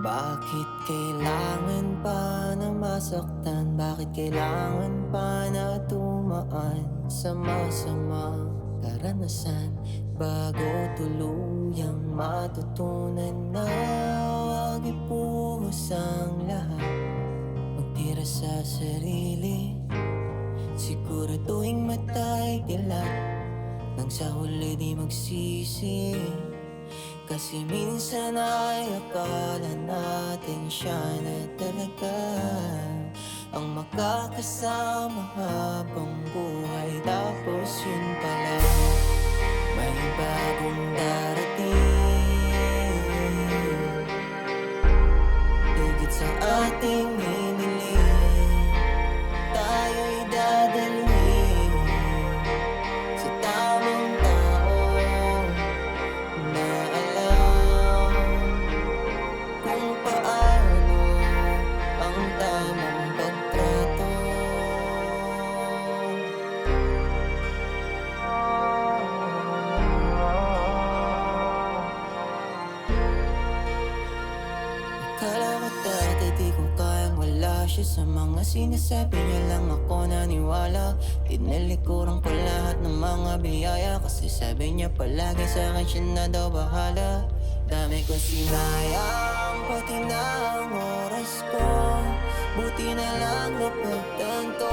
Bakit kailangan pa na masaktan? Bakit kailangan pa na tumaan sa masamang karanasan bago tuluyang matutunan na huwag ipuhos ang lahat? Magtira sa sarili, siguraduhin mata'y dilat, nang sa huli di magsisi. Kasi minsan ay akala natin siya na talaga ang makakasama habang buhay. Tapos yun pala, may bagong darating, higit sa ating hiniling. Tayo'y dadalhin sa tamang tao na alam kung paano ang tamang pagtrato. Akala ko dati di ko kayang wala siya, sa mga sinasabi niya lang ako naniwala. Tinalikuran ko lahat ng mga biyaya, kasi sabi niya palagi sa akin siya na daw bahala. Dami ko sinayang, pati na ang oras ko, buti na lang napagtanto